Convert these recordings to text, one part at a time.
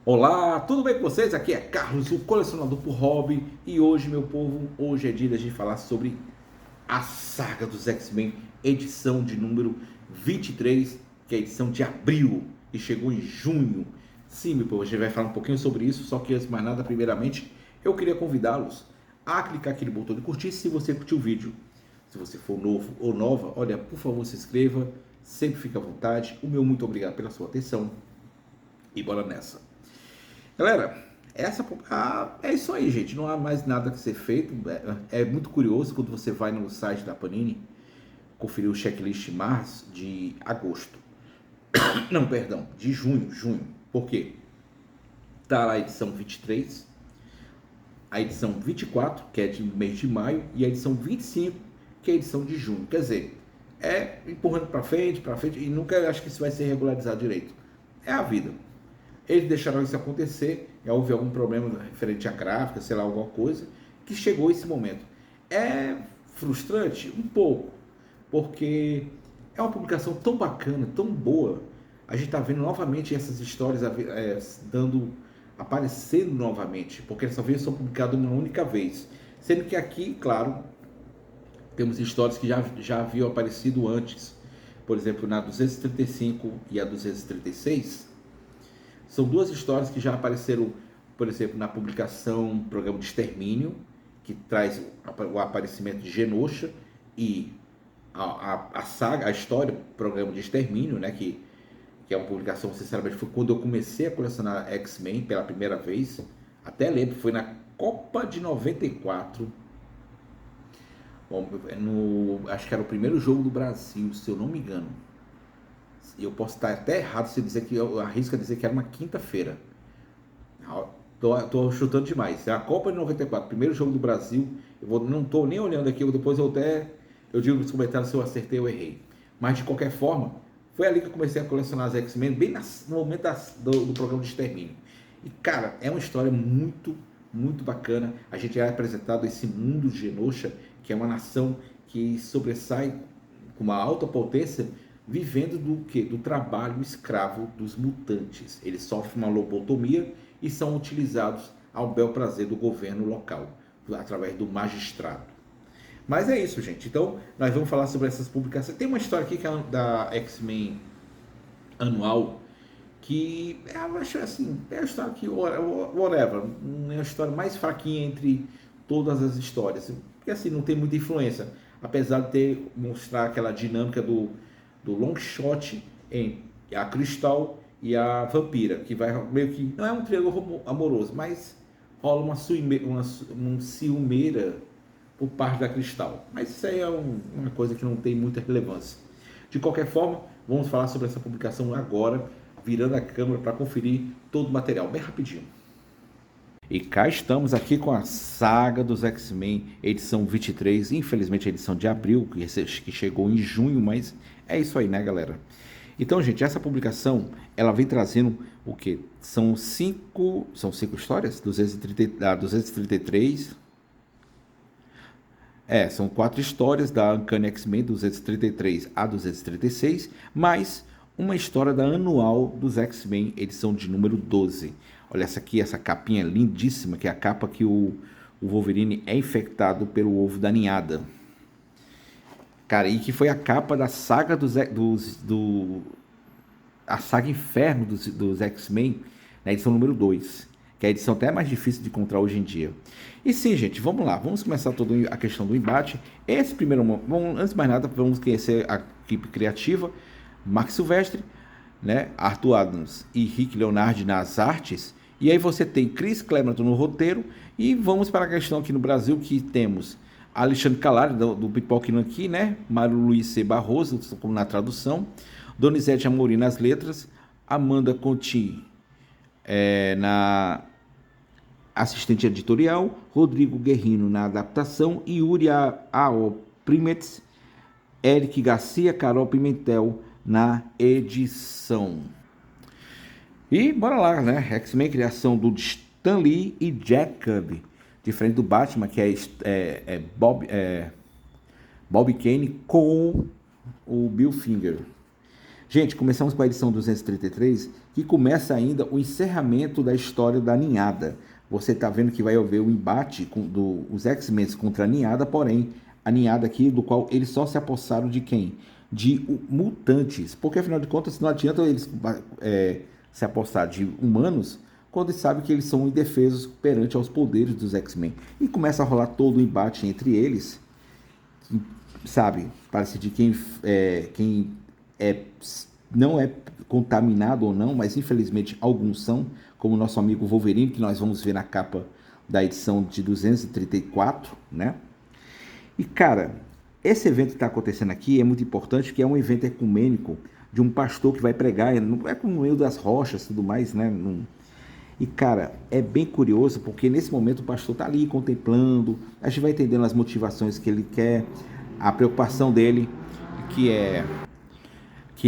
Olá, tudo bem com vocês? Aqui é Carlos, o colecionador por hobby. E hoje, meu povo, hoje é dia da gente falar sobre a saga dos X-Men, edição de número 23, que é a edição de abril e chegou em junho. Sim, meu povo, a gente vai falar um pouquinho sobre isso, só que antes de mais nada, primeiramente, eu queria convidá-los a clicar aqui no botão de curtir se você curtiu o vídeo. Se você for novo ou nova, olha, por favor, se inscreva, sempre fique à vontade. O meu muito obrigado pela sua atenção e bora nessa. Galera, é isso aí, gente. Não há mais nada que ser feito. É muito curioso quando você vai no site da Panini conferir o checklist março de agosto. Não, perdão, de junho. Por quê? Tá lá a edição 23, a edição 24, que é de mês de maio, e a edição 25, que é a edição de junho. Quer dizer, é empurrando para frente, e nunca acho que isso vai ser regularizado direito. É a vida. Eles deixaram isso acontecer, houve algum problema referente à gráfica, sei lá, alguma coisa, que chegou esse momento. É frustrante? Um pouco, porque é uma publicação tão bacana, tão boa. A gente está vendo novamente essas histórias aparecendo novamente, porque dessa vez são publicadas uma única vez. Sendo que aqui, claro, temos histórias que já haviam aparecido antes. Por exemplo, na 235 e a 236, são duas histórias que já apareceram, por exemplo, na publicação Programa de Extermínio, que traz o aparecimento de Genosha, e a saga, a história Programa de Extermínio, né, que é uma publicação, sinceramente, foi quando eu comecei a colecionar X-Men pela primeira vez. Até lembro, foi na Copa de 94. Bom, acho que era o primeiro jogo do Brasil, se eu não me engano. Eu posso estar até errado se dizer que eu arrisco a dizer que era uma quinta-feira. Tô chutando demais. É a Copa de 94, primeiro jogo do Brasil. Não estou nem olhando aqui, depois eu digo nos comentários se eu acertei ou errei. Mas de qualquer forma, foi ali que eu comecei a colecionar as X-Men, bem no momento do programa de extermínio. E cara, é uma história muito, muito bacana. A gente é apresentado esse mundo de Genosha, que é uma nação que sobressai com uma alta potência, vivendo do que? Do trabalho escravo dos mutantes. Eles sofrem uma lobotomia e são utilizados ao bel prazer do governo local, através do magistrado. Mas é isso, gente. Então, nós vamos falar sobre essas publicações. Tem uma história aqui que é da X-Men anual, que eu acho assim, é a história que, whatever, é a história mais fraquinha entre todas as histórias. Porque assim, não tem muita influência. Apesar de mostrar aquela dinâmica do Longshot em a Cristal e a Vampira, que vai meio que, não é um triângulo amoroso, mas rola uma ciumeira por parte da Cristal. Mas isso aí é uma coisa que não tem muita relevância. De qualquer forma, vamos falar sobre essa publicação agora, virando a câmera para conferir todo o material, bem rapidinho. E cá estamos aqui com a saga dos X-Men, edição 23, infelizmente a edição de abril, que chegou em junho, mas é isso aí, né, galera? Então, gente, essa publicação, ela vem trazendo o quê? São cinco histórias? 233. São 4 histórias da Uncanny X-Men 233 a 236, mais uma história da anual dos X-Men, edição de número 12. Olha essa aqui, essa capinha lindíssima, que é a capa que o Wolverine é infectado pelo ovo da ninhada. Cara, e que foi a capa da saga a saga Inferno dos X-Men, na edição número 2, que é a edição até mais difícil de encontrar hoje em dia. E sim, gente, vamos lá, vamos começar toda a questão do embate. Esse primeiro, antes de mais nada, vamos conhecer a equipe criativa, Mark Silvestre, né, Arthur Adams e Rick Leonardi nas artes, e aí você tem Chris Claremont no roteiro, e vamos para a questão aqui no Brasil, que temos Alexandre Calari, do Pipoquinho aqui, né, Mário Luiz C. Barroso, como na tradução, Donizete Amorim nas letras, Amanda Conti na assistente editorial, Rodrigo Guerrino na adaptação, e Yuri A.O. Primetz, Eric Garcia, Carol Pimentel na edição. E bora lá, né? X-Men, criação do Stan Lee e Jack Kirby, diferente do Batman, que é Bob Kane com o Bill Finger. Gente, começamos com a edição 233, que começa ainda o encerramento da história da ninhada. Você está vendo que vai haver o embate dos X-Men contra a ninhada, porém, a ninhada aqui, do qual eles só se apossaram de quem? De mutantes. Porque, afinal de contas, não adianta eles se apossar de humanos quando eles sabem que eles são indefesos perante aos poderes dos X-Men. E começa a rolar todo o embate entre eles, sabe? Parece de quem não é contaminado ou não, mas infelizmente alguns são, como o nosso amigo Wolverine, que nós vamos ver na capa da edição de 234, né? E, cara, esse evento que está acontecendo aqui é muito importante, que é um evento ecumênico de um pastor que vai pregar, não é como no meio das rochas e tudo mais, né? E, cara, é bem curioso, porque nesse momento o pastor está ali contemplando, a gente vai entendendo as motivações que ele quer, a preocupação dele, que é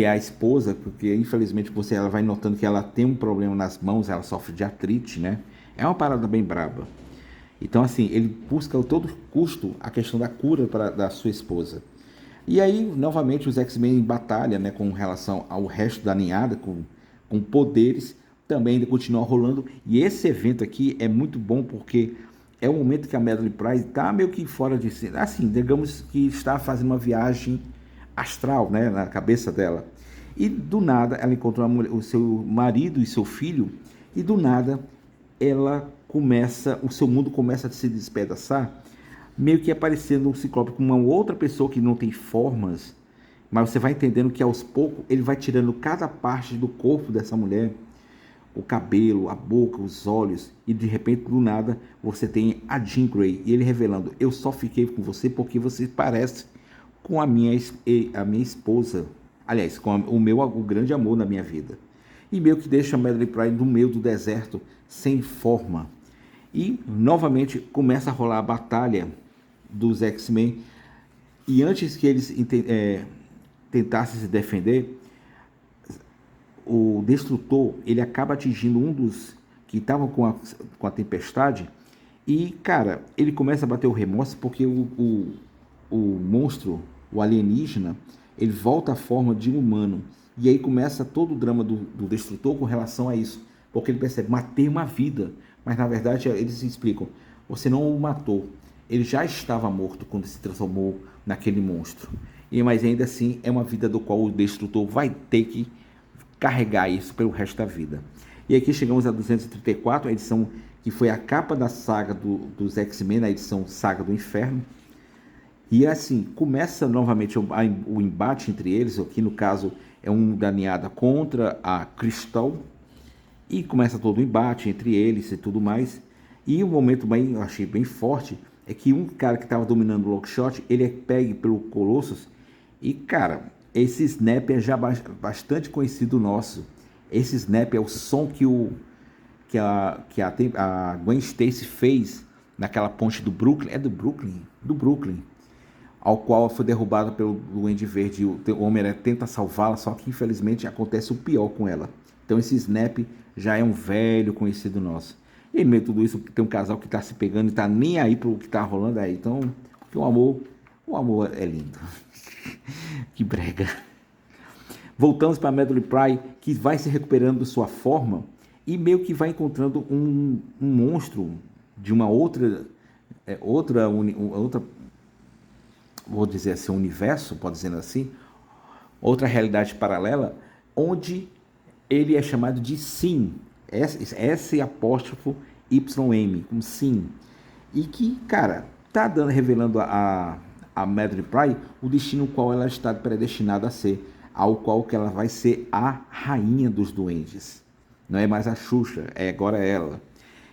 a esposa, porque infelizmente ela vai notando que ela tem um problema nas mãos, ela sofre de artrite, né? É uma parada bem braba. Então, assim, ele busca a todo custo a questão da cura da sua esposa. E aí, novamente, os X-Men em batalha, né, com relação ao resto da ninhada, com poderes, também ainda continua rolando. E esse evento aqui é muito bom porque é o momento que a Madelyne Pride está meio que fora de si. Assim, digamos que está fazendo uma viagem astral, né, na cabeça dela. E do nada ela encontra o seu marido e seu filho, e do nada o seu mundo começa a se despedaçar, meio que aparecendo um Ciclope com uma outra pessoa que não tem formas, mas você vai entendendo que aos poucos ele vai tirando cada parte do corpo dessa mulher, o cabelo, a boca, os olhos, e de repente do nada você tem a Jean Grey, e ele revelando: eu só fiquei com você porque você parece com a minha esposa, aliás, com o grande amor na minha vida. E meio que deixa a Madelyne Pride no meio do deserto, sem forma. E novamente começa a rolar a batalha dos X-Men. E antes que eles tentassem se defender, o Destrutor ele acaba atingindo um dos que estavam com a tempestade. E, cara, ele começa a bater o remorso porque o monstro, o alienígena, ele volta à forma de um humano. E aí começa todo o drama do Destrutor com relação a isso. Porque ele percebe: matei uma vida. Mas na verdade eles se explicam: você não o matou. Ele já estava morto quando se transformou naquele monstro. Mas ainda assim é uma vida do qual o Destrutor vai ter que carregar isso pelo resto da vida. E aqui chegamos a 234, a edição que foi a capa da saga dos X-Men, a edição Saga do Inferno. E assim, começa novamente o embate entre eles, aqui no caso é um da ninhada contra a Crystal, e começa todo o embate entre eles e tudo mais. E um momento bem, eu achei bem forte, é que um cara que estava dominando o Lockshot, ele é pego pelo Colossus, e cara, esse snap é já bastante conhecido nosso. Esse snap é o som que a Gwen Stacy fez naquela ponte do Brooklyn, do Brooklyn, ao qual foi derrubada pelo Duende Verde. O Homem tenta salvá-la, só que infelizmente acontece o pior com ela. Então esse snap já é um velho conhecido nosso. E no meio de tudo isso tem um casal que está se pegando e está nem aí pro que está rolando aí. Então, porque o amor é lindo. Que brega. Voltamos para a Madelyne Pride, que vai se recuperando de sua forma e meio que vai encontrando um monstro de uma outra, vou dizer assim, universo, pode dizer assim, outra realidade paralela, onde ele é chamado de Sim, S apóstrofo YM, como Sim, e que, cara, tá revelando a Madelyne Pride o destino qual ela está predestinada a ser, ao qual que ela vai ser a rainha dos duendes. Não é mais a Xuxa, é agora ela.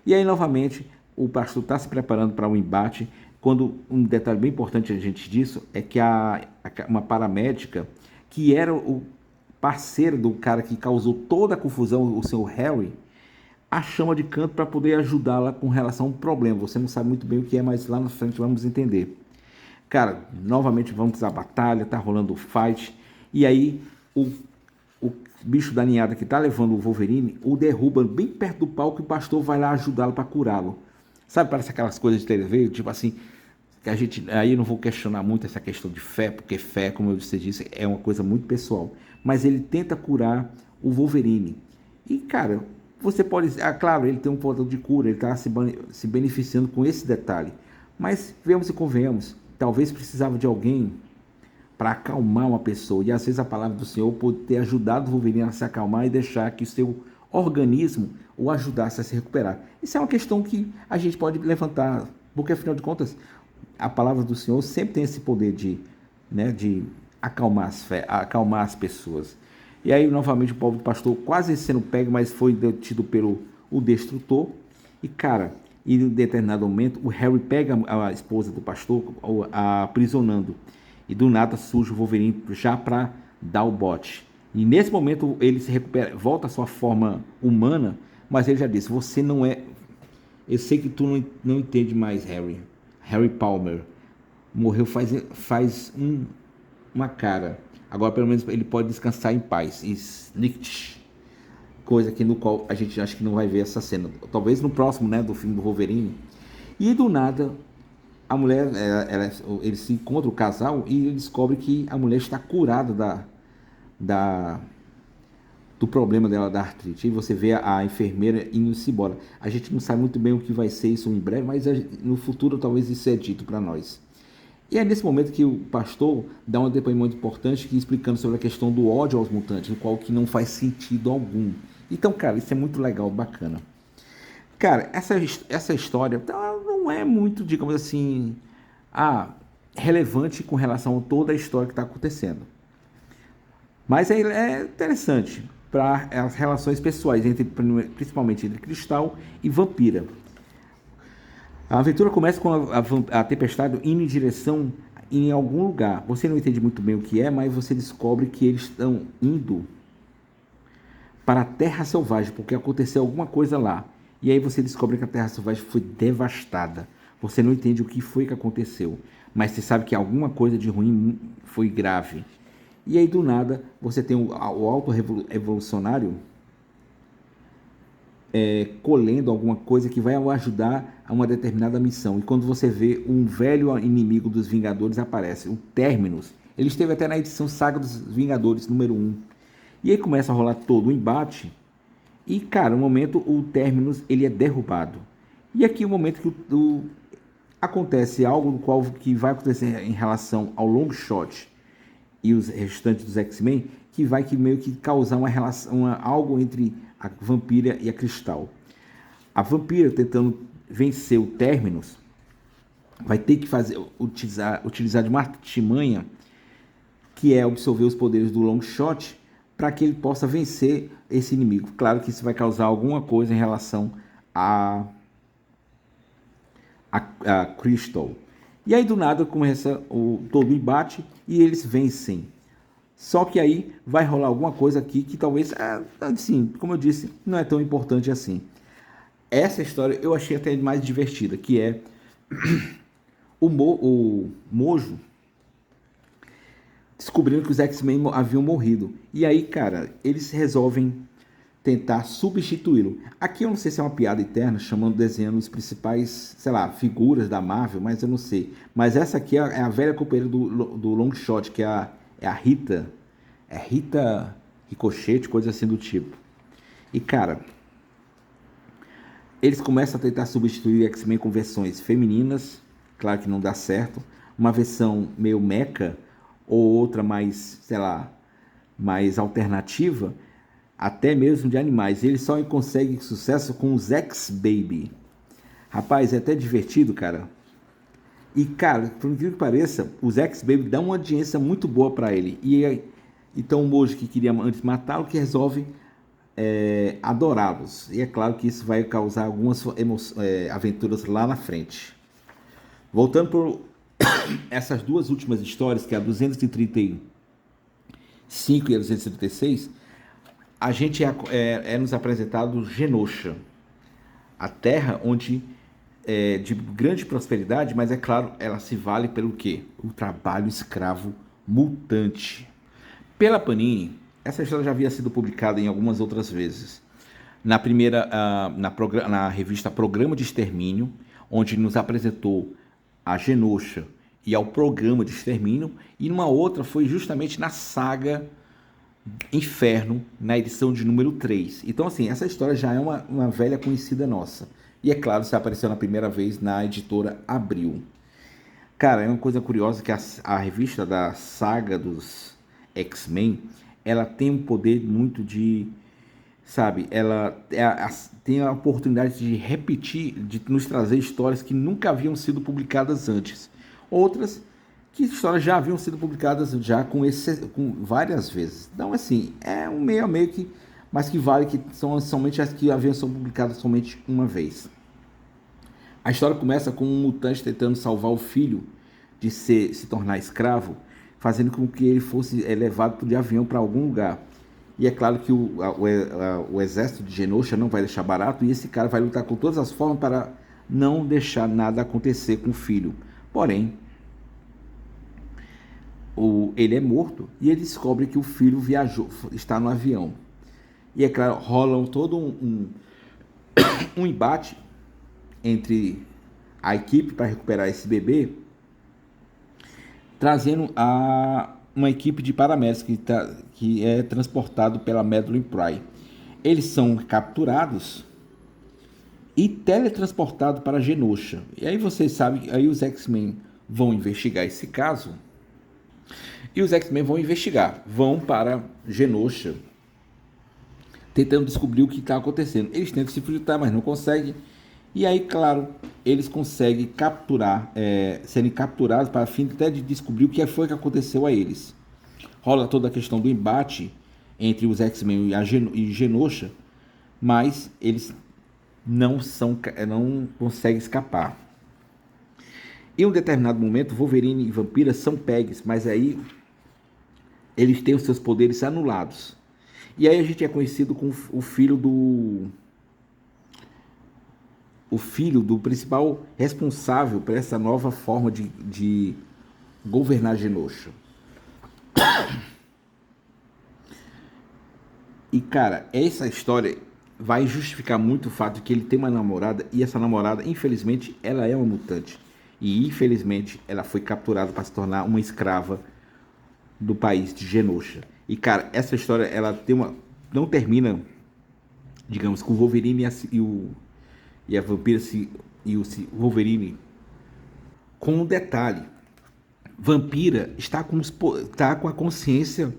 E aí, novamente, o pastor está se preparando para um embate, quando um detalhe bem importante a gente disso é que uma paramédica, que era o parceiro do cara que causou toda a confusão, o seu Harry, a chama de canto para poder ajudá-la com relação a um problema. Você não sabe muito bem o que é, mas lá na frente vamos entender. Cara, novamente vamos à batalha, tá rolando o fight, e aí o bicho da ninhada que tá levando o Wolverine o derruba bem perto do palco e o pastor vai lá ajudá-lo para curá-lo. Sabe, parece aquelas coisas de TV, tipo assim, que a gente, aí eu não vou questionar muito essa questão de fé, porque fé, como você disse, é uma coisa muito pessoal. Mas ele tenta curar o Wolverine. E, cara, você pode... claro, ele tem um poder de cura, ele está se beneficiando com esse detalhe. Mas, vemos e convenhamos, talvez precisava de alguém para acalmar uma pessoa. E, às vezes, a palavra do Senhor pode ter ajudado o Wolverine a se acalmar e deixar que o seu organismo o ajudasse a se recuperar. Isso é uma questão que a gente pode levantar, porque, afinal de contas, a palavra do Senhor sempre tem esse poder de, né, de acalmar as pessoas. E aí, novamente, o povo do pastor quase sendo pego, mas foi detido pelo o destrutor. E, cara, em um determinado momento, o Harry pega a esposa do pastor, aprisionando. E do nada surge o Wolverine já para dar o bote. E nesse momento ele se recupera, volta à sua forma humana, mas ele já disse: você não é... Eu sei que tu não entende mais, Harry. Harry Palmer morreu faz uma cara. Agora pelo menos ele pode descansar em paz. Snitch. Coisa que no qual a gente acha que não vai ver essa cena. Talvez no próximo, né, do filme do Wolverine. E do nada a mulher, ele se encontra o casal e ele descobre que a mulher está curada do problema dela da artrite. E você vê a enfermeira indo-se embora. A gente não sabe muito bem o que vai ser isso em breve, mas no futuro talvez isso é dito para nós. E é nesse momento que o pastor dá um depoimento importante explicando sobre a questão do ódio aos mutantes, no qual que não faz sentido algum. Então, cara, isso é muito legal, bacana. Cara, essa história não é muito, digamos assim, relevante com relação a toda a história que está acontecendo. Mas é interessante para as relações pessoais, principalmente entre Cristal e Vampira. A aventura começa com a Tempestade indo em direção em algum lugar. Você não entende muito bem o que é, mas você descobre que eles estão indo para a Terra Selvagem, porque aconteceu alguma coisa lá. E aí você descobre que a Terra Selvagem foi devastada. Você não entende o que foi que aconteceu, mas você sabe que alguma coisa de ruim foi grave. E aí do nada você tem o auto-revolucionário colhendo alguma coisa que vai ajudar a uma determinada missão. E quando você vê um velho inimigo dos Vingadores aparece, o Terminus. Ele esteve até na edição Saga dos Vingadores número 1. E aí começa a rolar todo o embate. E, cara, no momento o Terminus ele é derrubado. E aqui o momento que acontece algo no qual que vai acontecer em relação ao Longshot e os restantes dos X-Men, que vai meio que causar uma relação, algo entre a Vampira e a Cristal. A Vampira, tentando vencer o Terminus, vai ter que utilizar de uma artimanha, que é absorver os poderes do Longshot, para que ele possa vencer esse inimigo. Claro que isso vai causar alguma coisa em relação a Crystal. E aí do nada começa todo o embate e eles vencem. Só que aí vai rolar alguma coisa aqui que talvez, assim, como eu disse, não é tão importante assim. Essa história eu achei até mais divertida, que é o Mojo descobrindo que os X-Men haviam morrido. E aí, cara, eles resolvem tentar substituí-lo. Aqui eu não sei se é uma piada interna, desenhando os principais, sei lá, figuras da Marvel, mas eu não sei. Mas essa aqui é a velha companheira do Longshot, que é a Rita. É Rita Ricochete, coisa assim do tipo. E, cara, eles começam a tentar substituir X-Men com versões femininas. Claro que não dá certo. Uma versão meio mecha, ou outra mais, sei lá, mais alternativa, até mesmo de animais. Ele só consegue sucesso com os X-Baby. Rapaz, é até divertido, cara. E, cara, por incrível que pareça, os X-Baby dão uma audiência muito boa para ele. E então o Mojo, que queria antes matá-lo, que resolve adorá-los. E é claro que isso vai causar algumas aventuras lá na frente. Voltando por essas duas últimas histórias, que é a 235 e a 236, a gente nos apresentado Genosha, a terra onde de grande prosperidade, mas é claro, ela se vale pelo quê? O trabalho escravo mutante. Pela Panini, essa história já havia sido publicada em algumas outras vezes. Na primeira, na revista Programa de Extermínio, onde nos apresentou a Genosha e ao programa de extermínio, e numa outra foi justamente na saga Inferno, na edição de número 3. Então, assim, essa história já é uma velha conhecida nossa. E é claro, você apareceu na primeira vez na editora Abril. Cara, é uma coisa curiosa que a revista da saga dos X-Men, ela tem um poder muito de, sabe, ela tem a oportunidade de repetir, de nos trazer histórias que nunca haviam sido publicadas antes. Outras que histórias já haviam sido publicadas já com várias vezes. Então, assim, é um meio a meio que, mas que vale que são somente as que haviam sido publicadas somente uma vez. A história começa com um mutante tentando salvar o filho de se tornar escravo, fazendo com que ele fosse levado de avião para algum lugar. E é claro que o exército de Genosha não vai deixar barato, e esse cara vai lutar com todas as formas para não deixar nada acontecer com o filho. Porém, ele é morto e ele descobre que o filho viajou, está no avião. E é claro, rola todo um embate entre a equipe para recuperar esse bebê, trazendo uma equipe de paramédicos que é transportado pela Madeline Pryor. Eles são capturados e teletransportados para Genosha. E aí vocês sabem, aí os X-Men vão investigar esse caso. E os X-Men vão investigar, vão para Genosha, tentando descobrir o que está acontecendo. Eles tentam se infiltrar, mas não conseguem. E aí, claro, eles conseguem serem capturados para fim até de descobrir o que foi que aconteceu a eles. Rola toda a questão do embate entre os X-Men e Genosha, mas eles não conseguem escapar. Em um determinado momento, Wolverine e Vampira são pegues, mas aí eles têm os seus poderes anulados. E aí a gente é conhecido como o filho do principal responsável por essa nova forma de governar Genosha. E, cara, essa história vai justificar muito o fato de que ele tem uma namorada, e essa namorada, infelizmente, ela é uma mutante. E, infelizmente, ela foi capturada para se tornar uma escrava do país de Genosha. E, cara, essa história, ela tem não termina, digamos, com o Wolverine e a Vampira e o Wolverine com um detalhe. Vampira está com a consciência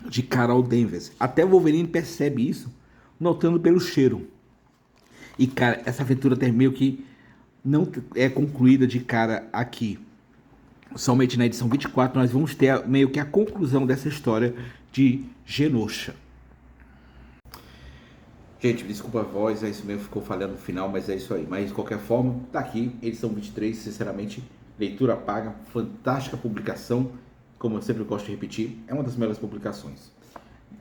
de Carol Danvers. Até o Wolverine percebe isso, notando pelo cheiro. E, cara, essa aventura tem meio que não é concluída de cara aqui. Somente na edição 24 nós vamos ter meio que a conclusão dessa história de Genosha. Gente, desculpa a voz, é isso mesmo, ficou falhando no final, mas é isso aí. Mas de qualquer forma, tá aqui, edição 23, sinceramente, leitura paga, fantástica publicação, como eu sempre gosto de repetir, é uma das melhores publicações.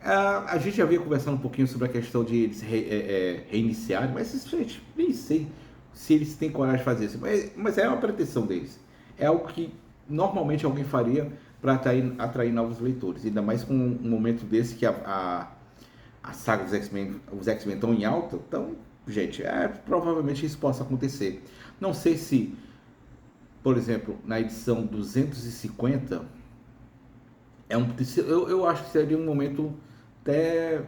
A gente já havia conversando um pouquinho sobre a questão de eles reiniciarem, mas gente, nem sei se eles têm coragem de fazer isso, mas é uma pretensão deles. É algo que normalmente alguém faria para atrair novos leitores, ainda mais com um momento desse que a saga dos X-Men, os X-Men estão em alta, então, gente, provavelmente isso possa acontecer. Não sei se, por exemplo, na edição 250, eu acho que seria um momento até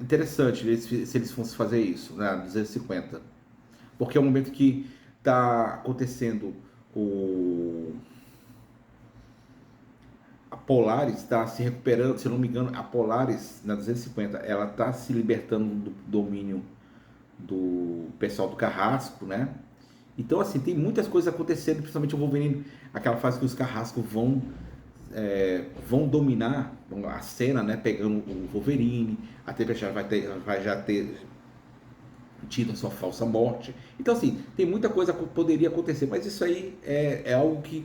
interessante se eles fossem fazer isso, na 250, porque é um momento que está acontecendo a Polaris está se recuperando, se não me engano, a Polaris na 250, ela está se libertando do domínio do pessoal do Carrasco, né? Então, assim, tem muitas coisas acontecendo, principalmente o Wolverine, aquela fase que os Carrascos vão dominar a cena, né? Pegando o Wolverine, a Tempestade vai já ter tido a sua falsa morte. Então, assim, tem muita coisa que poderia acontecer, mas isso aí é algo que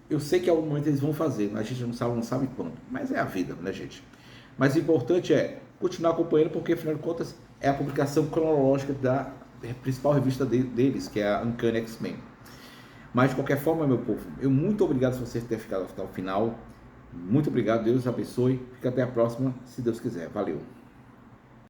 eu sei que em algum momento eles vão fazer, a gente não sabe quando, mas é a vida, né, gente? Mas o importante é continuar acompanhando, porque afinal de contas é a publicação cronológica da principal revista deles, que é a Uncanny X-Men. Mas de qualquer forma, meu povo, eu muito obrigado se você ter ficado até o final. Muito obrigado, Deus abençoe. Fica até a próxima, se Deus quiser. Valeu!